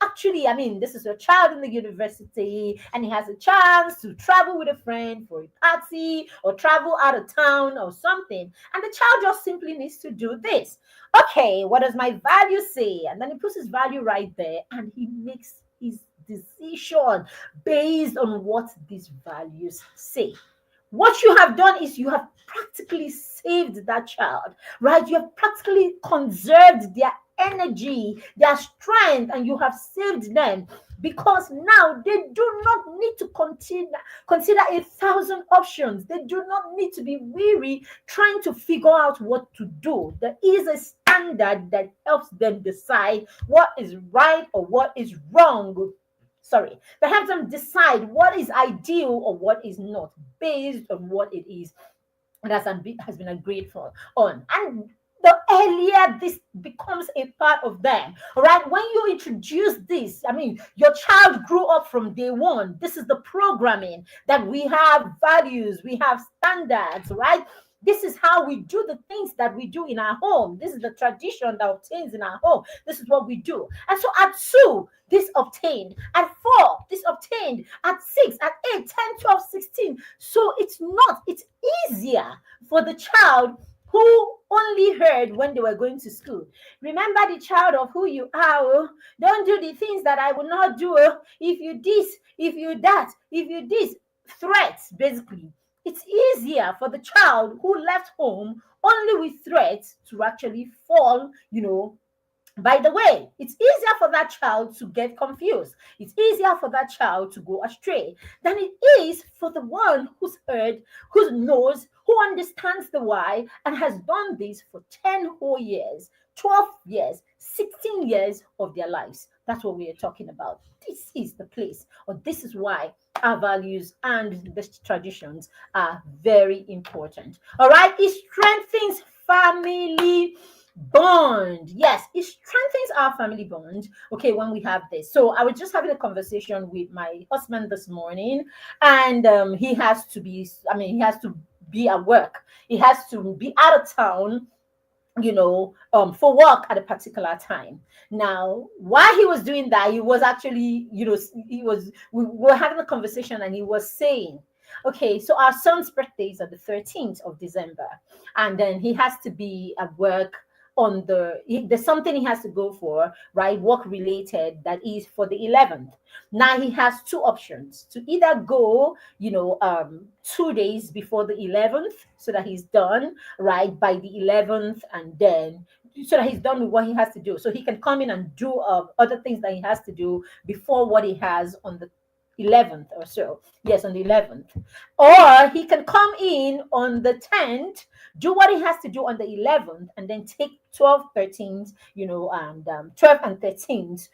actually, this is your child in the university and he has a chance to travel with a friend for a party or travel out of town or something. And the child just simply needs to do this. Okay, what does my value say? And then he puts his value right there and he makes his decision based on what these values say. What you have done is you have practically saved that child, right? You have practically conserved their energy, their strength, and you have saved them, because now they do not need to consider 1,000 options. They do not need to be weary trying to figure out what to do. There is a standard that helps them decide what is right or what is wrong. That helps them decide what is ideal or what is not, based on what it is that has been agreed on. And the earlier this becomes a part of them, all right? When you introduce this, your child grew up from day one. This is the programming that we have values, we have standards, right? This is how we do the things that we do in our home. This is the tradition that obtains in our home. This is what we do. And so at 2, this obtained. At 4, this obtained. At 6, at 8, 10, 12, 16. So it's easier for the child who only heard when they were going to school. Remember the child of who you are. Oh. Don't do the things that I will not do. Oh. If you this, if you that, if you this. Threats, basically. It's easier for the child who left home only with threats to actually fall, by the way. It's easier for that child to get confused. It's easier for that child to go astray than it is for the one who's heard, who knows, who understands the why, and has done this for 10 whole years, 12 years, 16 years of their lives. That's what we are talking about. This is the place, or this is why our values and the traditions are very important. All right, it strengthens family bond. Yes, it strengthens our family bond. Okay, when we have this. So I was just having a conversation with my husband this morning, and he has to be at work. He has to be out of town, for work at a particular time. Now, while he was doing that, he was actually, we were having a conversation, and he was saying, okay, so our son's birthday is on the 13th of December, and then he has to be at work there's something he has to go for, right? Work related, that is for the 11th. Now he has 2 options: to either go, 2 days before the 11th, so that he's done, right, by the 11th, and then so that he's done with what he has to do. So he can come in and do other things that he has to do before what he has on the 11th or so. Yes, on the 11th. Or he can come in on the 10th, do what he has to do on the 11th, and then take 12, 13th, and 12 and 13th,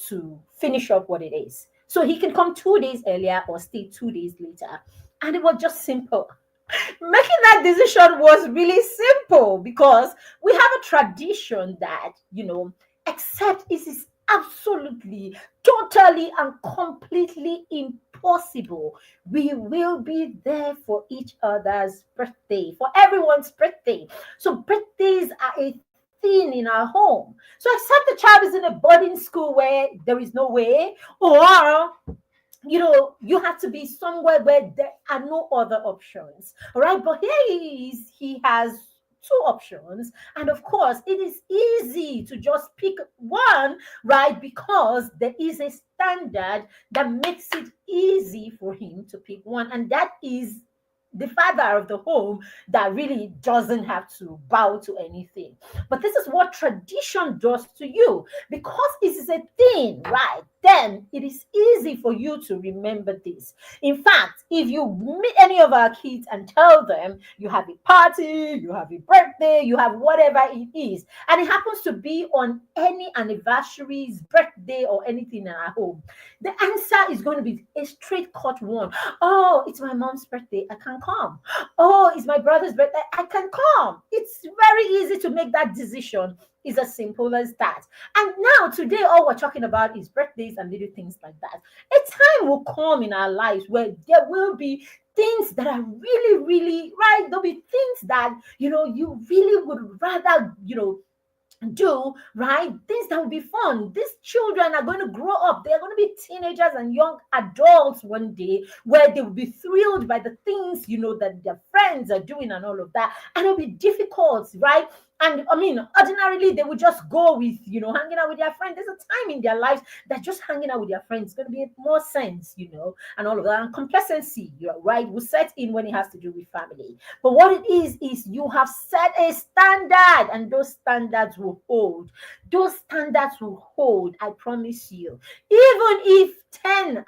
to finish up what it is. So he can come 2 days earlier or stay 2 days later. And it was just simple. Making that decision was really simple, because we have a tradition that, except it is absolutely, totally, and completely impossible, we will be there for each other's birthday, for everyone's birthday. So birthdays are a thing in our home. So except the child is in a boarding school where there is no way, or you have to be somewhere where there are no other options. All right, but he has 2 options, and of course it is easy to just pick one, right? Because there is a standard that makes it easy for him to pick one, and that is the father of the home that really doesn't have to bow to anything. But this is what tradition does to you, because it is a thing, right? Then it is easy for you to remember this. In fact, if you meet any of our kids and tell them you have a party, you have a birthday, you have whatever it is, and it happens to be on any anniversary's birthday or anything in our home, the answer is going to be a straight cut one. Oh, it's my mom's birthday, I can come. Oh, it's my brother's birthday, I can come. It's very easy to make that decision. It's as simple as that. And now, today, all we're talking about is birthdays and little things like that. A time will come in our lives where there will be things that are really, really right. There'll be things that, you really would rather, do, right? Things that will be fun. These children are going to grow up. They're going to be teenagers and young adults one day, where they will be thrilled by the things, that their friends are doing and all of that. And it'll be difficult, right? And I mean, ordinarily they would just go with, hanging out with their friends. There's a time in their lives that just hanging out with their friends is going to be more sense, and all of that. And complacency, you're right, will set in when it has to do with family. But what it is you have set a standard, and those standards will hold. Those standards will hold, I promise you. Even if 10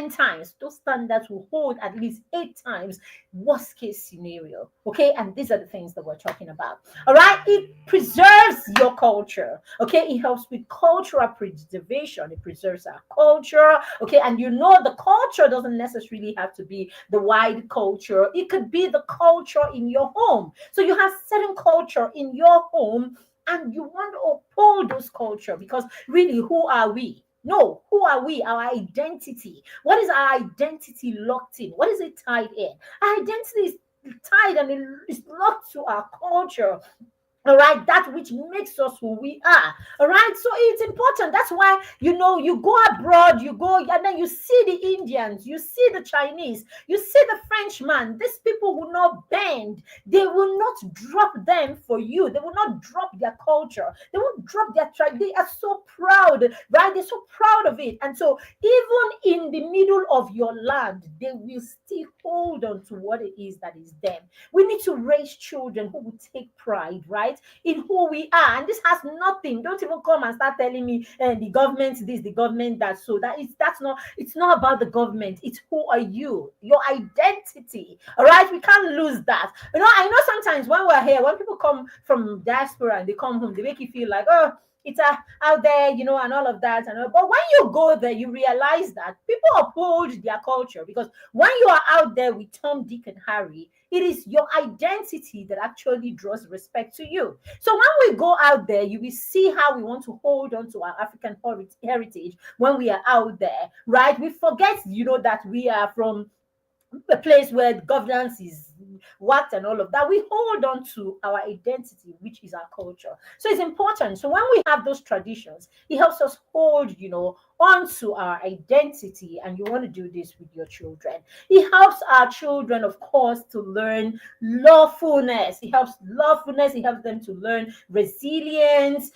times, those standards will hold at least 8 times, worst case scenario. Okay, and these are the things that we're talking about. All right, it preserves your culture. Okay, it helps with cultural preservation. It preserves our culture. Okay, and the culture doesn't necessarily have to be the wide culture. It could be the culture in your home. So you have certain culture in your home, and you want to uphold those culture, because really, who are we? No, who are we? Our identity. What is our identity locked in? What is it tied in? Our identity is tied and it is locked to our culture. All right, that which makes us who we are. All right, so it's important. That's why, you go abroad, you go, and then you see the Indians, you see the Chinese, you see the Frenchman. These people will not bend. They will not drop them for you. They will not drop their culture. They won't drop their tribe. They are so proud, right? They're so proud of it. And so, even in the middle of your land, they will still hold on to what it is that is them. We need to raise children who will take pride, right, in who we are. And this has nothing. Don't even come and start telling me the government this, the government that. So it's not about the government. It's who are you, your identity. All right, we can't lose that. I know sometimes when we're here, when people come from diaspora and they come home, they make you feel like, oh, it's out there, and all of that. But when you go there, you realize that people uphold their culture, because when you are out there with Tom, Dick, and Harry, it is your identity that actually draws respect to you. So when we go out there, you will see how we want to hold on to our African heritage when we are out there, right? We forget, that we are from a place where governance is worked and all of that. We hold on to our identity, which is our culture. So it's important. So when we have those traditions, it helps us hold, onto our identity. And you want to do this with your children. It helps our children, of course, to learn lawfulness. It helps lawfulness. It helps them to learn resilience,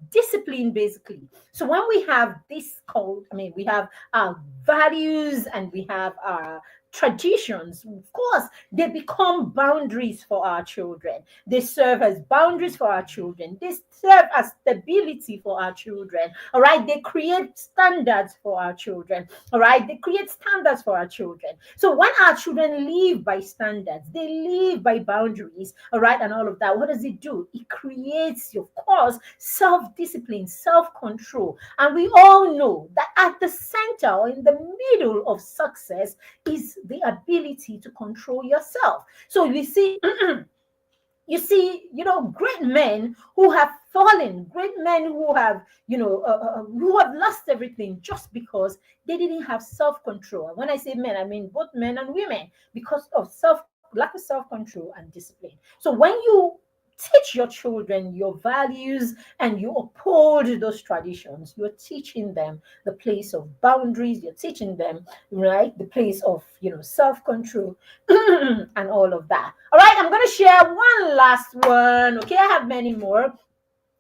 discipline, basically. So when we have this code, we have our values and we have our traditions, of course, they become boundaries for our children. They serve as boundaries for our children. They serve as stability for our children. All right, they create standards for our children. All right, they create standards for our children. So when our children live by standards, they live by boundaries. All right, and all of that, what does it do? It creates, of course, self-discipline, self-control. And we all know that at the center or in the middle of success is the ability to control yourself. So you see, great men who have fallen, great men who have, who have lost everything just because they didn't have self-control. And when I say men, I mean both men and women, because of lack of self-control and discipline. So when you teach your children your values and you uphold those traditions, you're teaching them the place of boundaries, you're teaching them, right, the place of, self-control and all of that. All right, I'm going to share one last one. Okay, I have many more,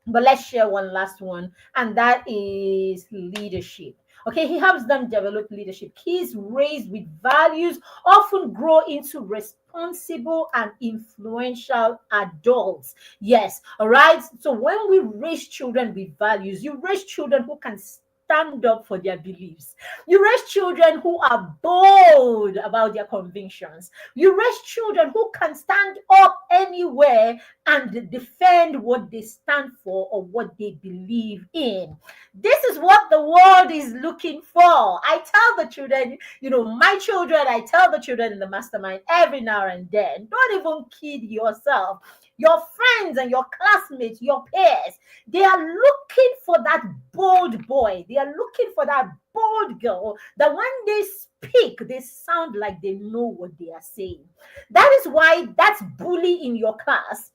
but let's share one last one, and that is leadership. Okay, he helps them develop leadership. Kids raised with values often grow into responsible and influential adults. Yes, all right. So when we raise children with values, you raise children who can stand up for their beliefs. You raise children who are bold about their convictions. You raise children who can stand up anywhere and defend what they stand for or what they believe in. This is what the world is looking for. I tell the children, my children, I tell the children in the mastermind every now and then, don't even kid yourself. Your friends and your classmates, your peers, they are looking for that bold boy. They are looking for that bold girl that when they speak, they sound like they know what they are saying. That is why that bully in your class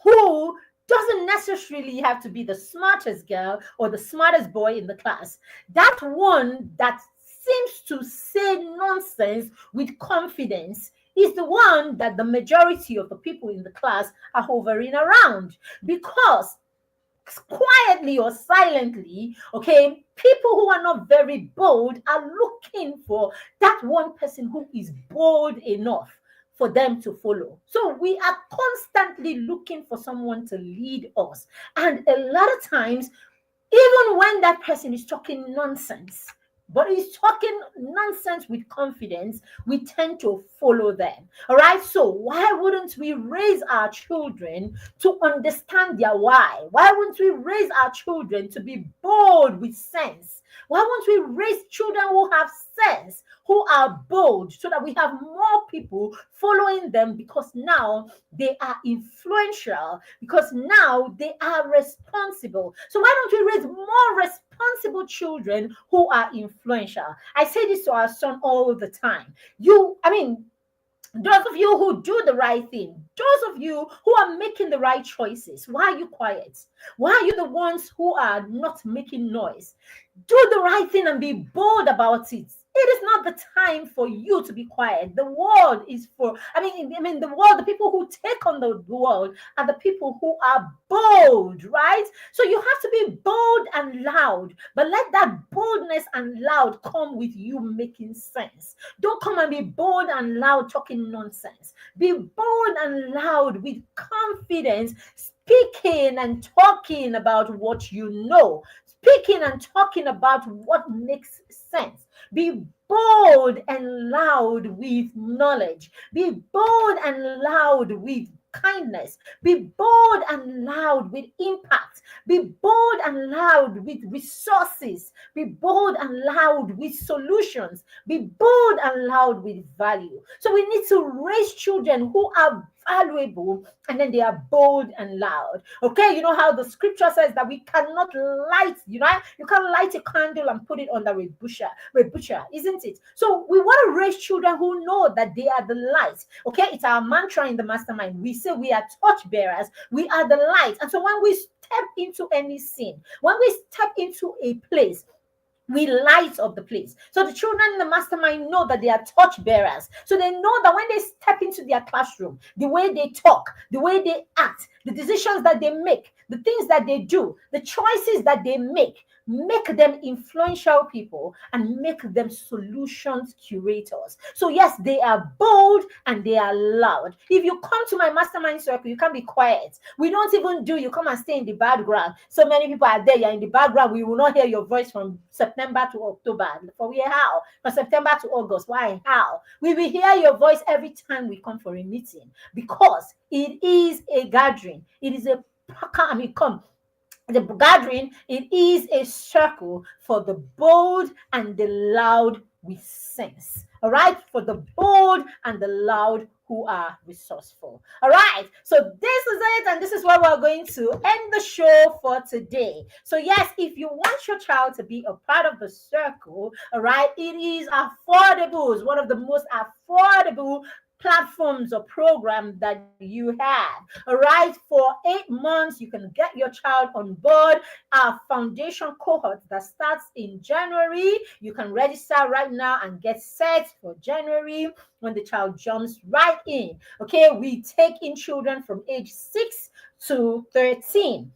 who doesn't necessarily have to be the smartest girl or the smartest boy in the class. That one that seems to say nonsense with confidence is the one that the majority of the people in the class are hovering around, because quietly or silently, okay, people who are not very bold are looking for that one person who is bold enough for them to follow. So we are constantly looking for someone to lead us. And a lot of times, even when that person is talking nonsense, but he's talking nonsense with confidence, we tend to follow them. All right. So why wouldn't we raise our children to understand their why? Why wouldn't we raise our children to be bold with sense? Why won't we raise children who have sense, who are bold, so that we have more people following them, because now they are influential, because now they are responsible. So why don't we raise more responsible children who are influential? I say this to our son all the time. Those of you who do the right thing, those of you who are making the right choices, why are you quiet? Why are you the ones who are not making noise? Do the right thing and be bold about it. It is not the time for you to be quiet. The world is for, the world, the people who take on the world are the people who are bold, right? So you have to be bold and loud, but let that boldness and loud come with you making sense. Don't come and be bold and loud talking nonsense. Be bold and loud with confidence, speaking and talking about what you know, speaking and talking about what makes sense. Be bold and loud with knowledge. Be bold and loud with kindness. Be bold and loud with impact. Be bold and loud with resources. Be bold and loud with solutions. Be bold and loud with value. So we need to raise children who are valuable, and then they are bold and loud. Okay, you know how the scripture says that we cannot light, you can't light a candle and put it under a butcher, isn't it? So we want to raise children who know that they are the light. Okay, it's our mantra in the mastermind. We say we are torch bearers, we are the light. And so when we step into any scene, when we step into a place, we light up the place. So the children in the mastermind know that they are torch bearers. So they know that when they step into their classroom, the way they talk, the way they act, the decisions that they make, the things that they do, the choices that they make them influential people and make them solutions curators. So yes, they are bold and they are loud. If you come to my mastermind circle, you can't be quiet. We don't even do you come and stay in the background. So many people are there, you're in the background. We will not hear your voice from September to October. For we how? From September to August. Why? How? We will hear your voice every time we come for a meeting, because it is a gathering. It is a come the gathering, it is a circle for the bold and the loud with sense. All right, for the bold and the loud who are resourceful. All right, so this is it, and this is where we're going to end the show for today. So yes, if you want your child to be a part of the circle, all right, it is affordable. It's one of the most affordable platforms or program that you have. All right, for 8 months, you can get your child on board our foundation cohort that starts in January. You can register right now and get set for January when the child jumps right in. Okay, we take in children from age 6 to 13.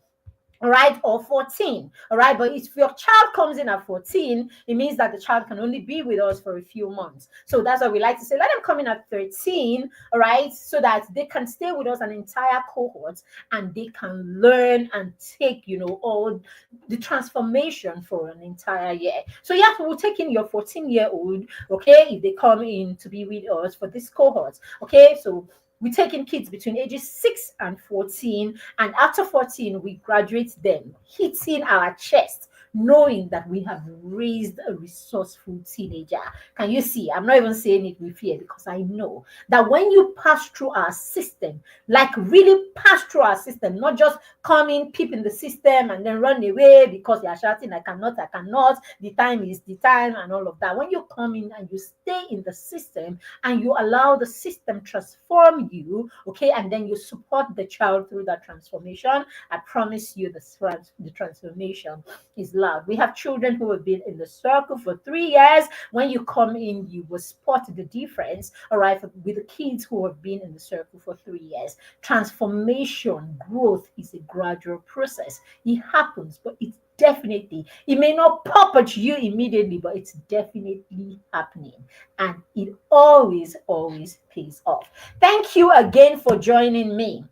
all right, or 14, all right. But if your child comes in at 14, it means that the child can only be with us for a few months. So that's why we like to say, let them come in at 13, all right, so that they can stay with us an entire cohort and they can learn and take, all the transformation for an entire year. So yes, we'll take in your 14-year-old, okay, if they come in to be with us for this cohort, okay. So we take in kids between ages 6 and 14, and after 14, we graduate them, hitting our chest, knowing that we have raised a resourceful teenager. Can you see? I'm not even saying it with fear, because I know that when you pass through our system, like really pass through our system, not just come in, peep in the system, and then run away because you are shouting, I cannot, the time is the time, and all of that. When you come in and you stay in the system and you allow the system transform you, okay, and then you support the child through that transformation, I promise you the transformation is loud. We have children who have been in the circle for 3 years. When you come in, you will spot the difference, all right, with the kids who have been in the circle for 3 years. Transformation, growth is a gradual process. It happens, but it may not pop at you immediately, but it's definitely happening, and it always pays off. Thank you again for joining me.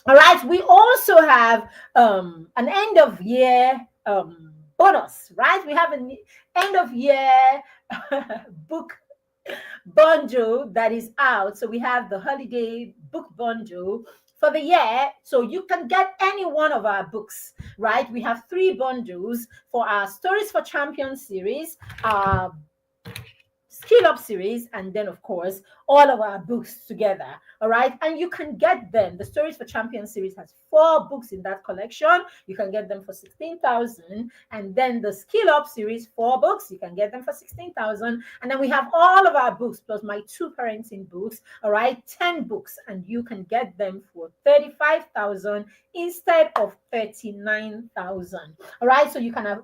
All right, we also have an end of year bonus, right? We have an end of year book bundle that is out. So we have the holiday book bundle for the year. So you can get any one of our books, right? We have 3 bundles for our Stories for Champions series, our Skill Up series, and then, of course, all of our books together. All right. And you can get them. The Stories for Champions series has 4 books in that collection. You can get them for 16,000. And then the Skill Up series, 4 books. You can get them for 16,000. And then we have all of our books plus my 2 parenting books. All right. 10 books. And you can get them for 35,000 instead of 39,000. All right. So you can have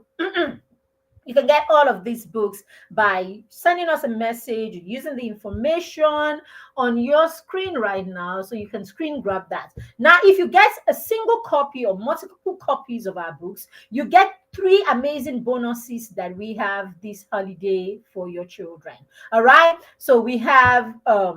you can get all of these books by sending us a message using the information on your screen right now. So you can screen grab that. Now, if you get a single copy or multiple copies of our books, you get 3 amazing bonuses that we have this holiday for your children. All right. So we have a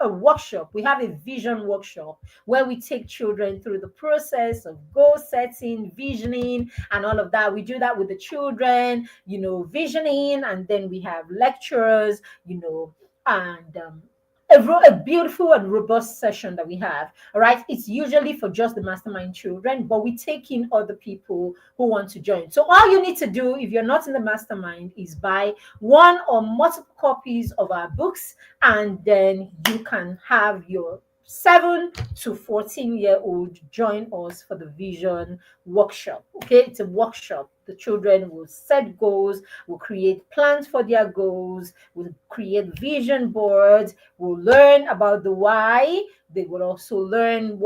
workshop. We have a vision workshop where we take children through the process of goal setting, visioning, and all of that. We do that with the children, visioning, and then we have lectures, and a beautiful and robust session that we have. All right. It's usually for just the mastermind children, but we take in other people who want to join. So all you need to do, if you're not in the mastermind, is buy 1 or multiple copies of our books, and then you can have your 7 to 14-year-old join us for the vision workshop. Okay, it's a workshop. The children will set goals, will create plans for their goals, will create vision boards, will learn about the why. They will also learn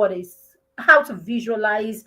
how to visualize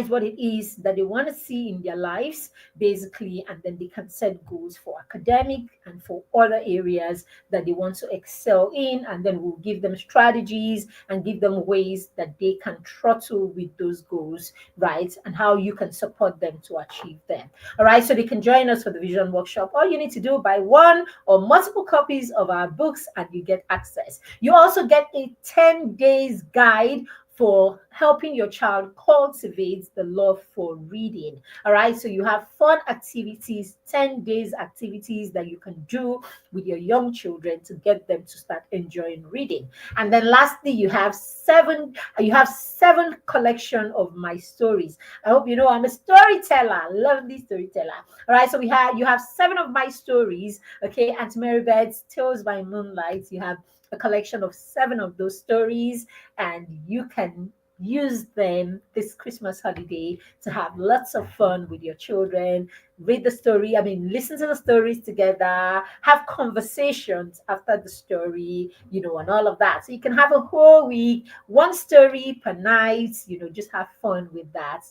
what it is that they want to see in their lives, basically, and then they can set goals for academic and for other areas that they want to excel in, and then we'll give them strategies and give them ways that they can throttle with those goals, right, and how you can support them to achieve them. All right, so they can join us for the vision workshop. All you need to do, buy 1 or multiple copies of our books and you get access. You also get a 10 days guide for helping your child cultivate the love for reading. All right. So you have fun activities, 10 days activities that you can do with your young children to get them to start enjoying reading. And then lastly, you have 7 collection of my stories. I hope you know I'm a storyteller, lovely storyteller. All right. So you have 7 of my stories. Okay. Aunt Mary Bed's Tales by Moonlight. You have a collection of 7 of those stories, and you can use them this Christmas holiday to have lots of fun with your children, read the story. I mean, listen to the stories together, have conversations after the story, and all of that. So you can have a whole week, one story per night, just have fun with that.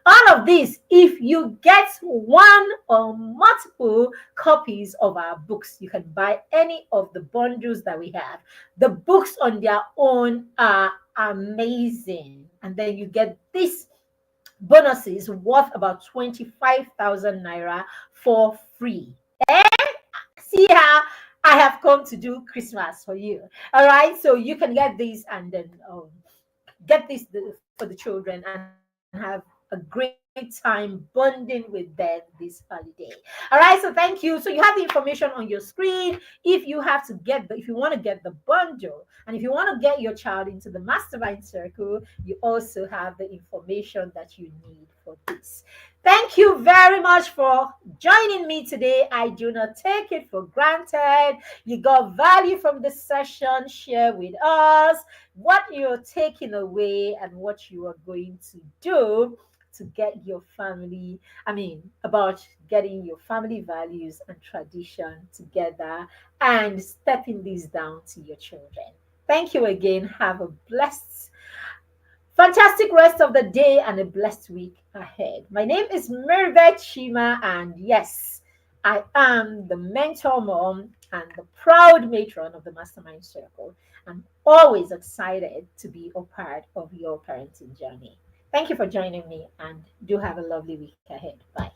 All of this, if you get one or multiple copies of our books, you can buy any of the bundles that we have. The books on their own are amazing. And then you get this bonuses worth about 25,000 naira for free. Eh? See how I have come to do Christmas for you. All right. So you can get these and then get this for the children and have a great time bonding with them this holiday. All right, so thank you. So you have the information on your screen. If you want to get the bundle and if you want to get your child into the mastermind circle, you also have the information that you need for this. Thank you very much for joining me today. I do not take it for granted. You got value from the session. Share with us what you're taking away and what you are going to do to get your family, about getting your family values and tradition together and stepping these down to your children. Thank you again. Have a blessed, fantastic rest of the day and a blessed week ahead. My name is Mirvet Shima, and yes, I am the mentor mom and the proud matron of the Mastermind Circle. I'm always excited to be a part of your parenting journey. Thank you for joining me and do have a lovely week ahead. Bye.